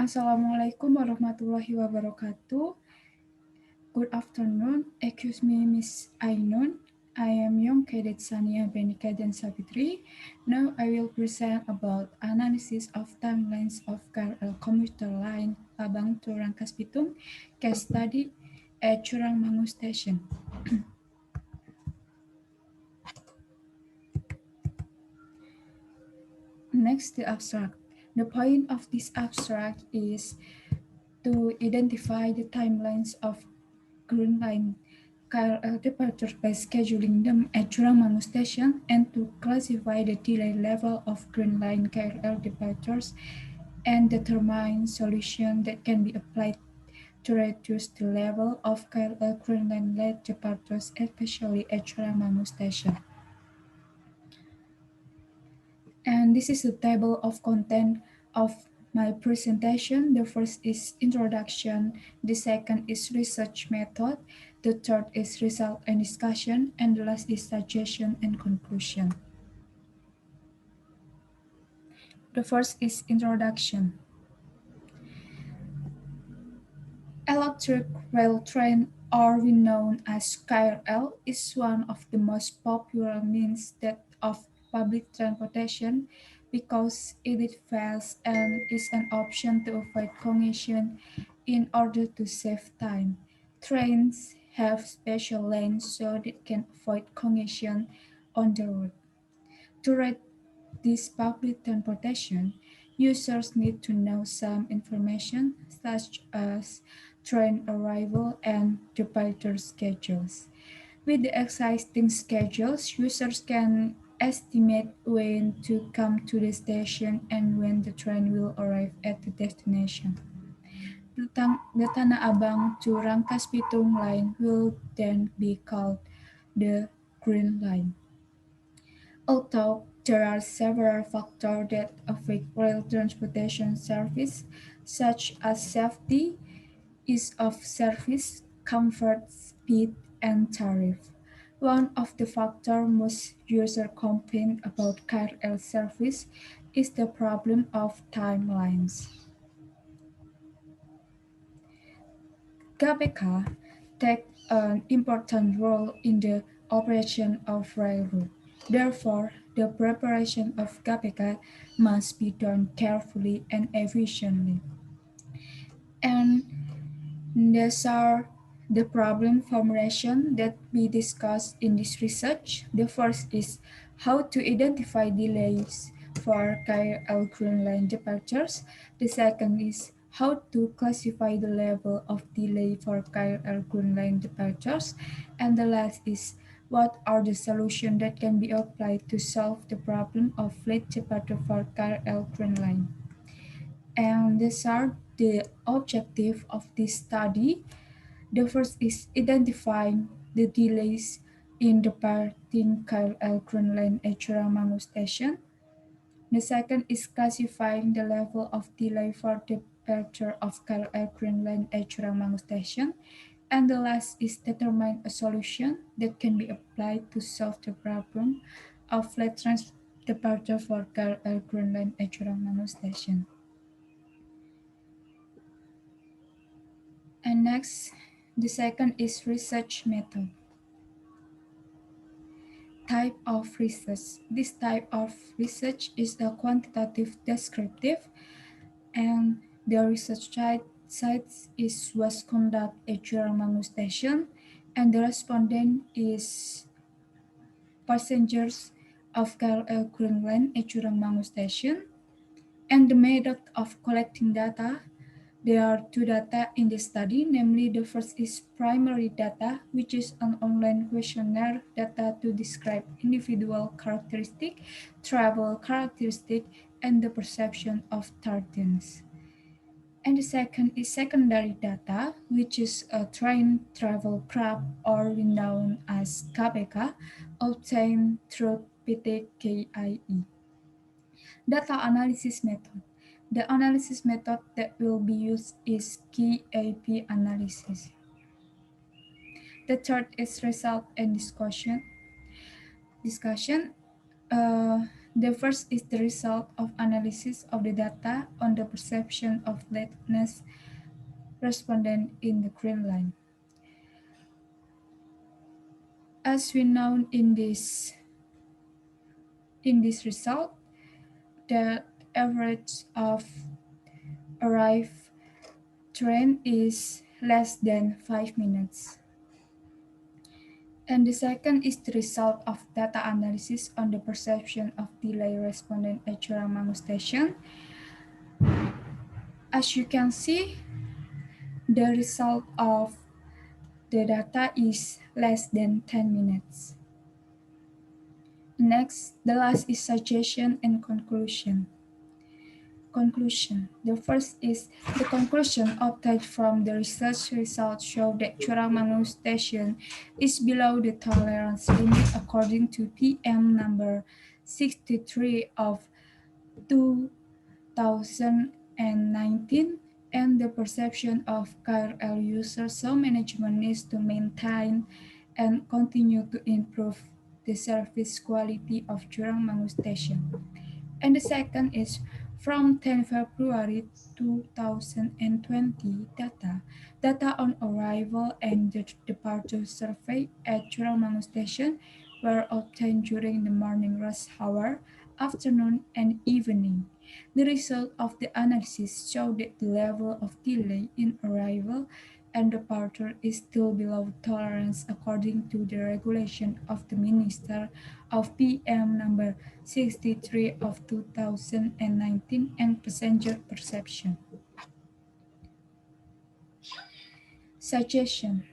Assalamualaikum warahmatullahi wabarakatuh. Good afternoon. Excuse me, Miss Ainun. I am young cadet Sania Benika dan Savitri. Now I will present about analysis of timelines of KRL Commuterline Abang to Rangkasbitung case study at Curangmangu Station. Next, the abstract. The point of this abstract is to identify the timelines of Green Line KRL departures by scheduling them at Curangmangu Station and to classify the delay level of Green Line KRL departures and determine solution that can be applied to reduce the level of KRL Green Line late departures, especially at Curangmangu Station. And this is the table of content of my presentation. The first is introduction, the second is research method, the third is result and discussion, and the last is suggestion and conclusion. The first is introduction. Electric rail train, or we known as KRL, is one of the most popular means of public transportation because it is fast and is an option to avoid congestion in order to save time. Trains have special lanes so they can avoid congestion on the road. To ride this public transportation, users need to know some information such as train arrival and departure schedules. With the existing schedules, users can estimate when to come to the station and when the train will arrive at the destination. The Tanah Abang to Rangkasbitung line will then be called the Green Line. Although there are several factors that affect rail transportation service, such as safety, ease of service, comfort, speed, and tariff. One of the factors most users complain about KRL service is the problem of timelines. KPK take an important role in the operation of railroad. Therefore, the preparation of KPK must be done carefully and efficiently. And these are the problem formulation that we discussed in this research. The first is how to identify delays for KRL Green Line departures. The second is how to classify the level of delay for KRL Green Line departures. And the last is what are the solutions that can be applied to solve the problem of late departure for KRL Green Line. And these are the objective of this study. The first is identifying the delays in departing KRL Green Line at Curangmangu Station. The second is classifying the level of delay for departure of KRL Green Line at Curangmangu Station. And the last is determine a solution that can be applied to solve the problem of late departure for KRL Green Line at Curangmangu Station. And next, the second is research method. Type of research. This type of research is a quantitative descriptive, and the research sites was conducted at Curangmangu Station, and the respondent is passengers of KRL Green Line at Curangmangu Station, and the method of collecting data. There are two data in the study, namely the first is primary data, which is an online questionnaire data to describe individual characteristic, travel characteristic, and the perception of tardiness. And the second is secondary data, which is a train travel graph, or known as KPK, obtained through PTKIE. Data analysis method. The analysis method that will be used is KAP analysis. The third is result and discussion. The first is the result of analysis of the data on the perception of lateness respondent in the green line. As we know in this result, the average of arrive train is less than 5 minutes. And the second is the result of data analysis on the perception of delay respondent at Churamangu station. As you can see, the result of the data is less than 10 minutes. Next, the last is suggestion and conclusion. Conclusion. The first is the conclusion obtained from the research results show that Churamangu station is below the tolerance limit according to PM number 63 of 2019, and the perception of KRL users, so management needs to maintain and continue to improve the service quality of Churamangu station. And the second is from 10 February 2020 data on arrival and the departure survey at Churamangu station were obtained during the morning rush hour, afternoon, and evening. The result of the analysis showed that the level of delay in arrival and departure is still below tolerance according to the regulation of the Minister of PM number 63 of 2019 and passenger perception. Suggestion.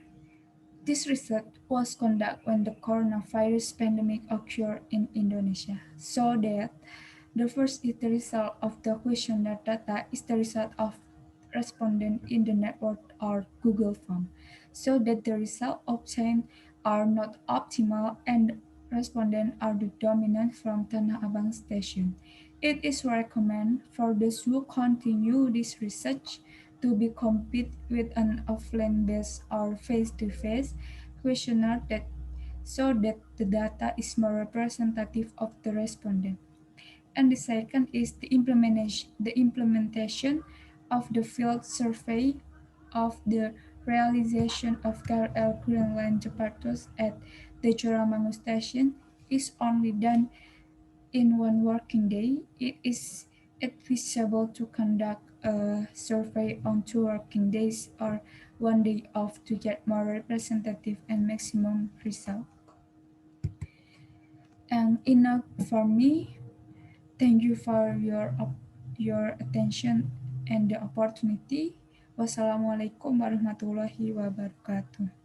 This research was conducted when the coronavirus pandemic occurred in Indonesia, so that the first is the result of the questionnaire data is the result of respondent in the network or Google form, so that the results obtained are not optimal and respondents are the dominant from Tanah Abang station. It is recommended for those who continue this research to be compete with an offline-based or face-to-face questionnaire that so that the data is more representative of the respondent. And the second is the implementation of the field survey of the realization of KRL Green Line departures at the Joramangu station is only done in one working day. It is advisable to conduct a survey on 2 working days or one day off to get more representative and maximum result. And enough for me. Thank you for your attention and the opportunity. Wassalamualaikum warahmatullahi wabarakatuh.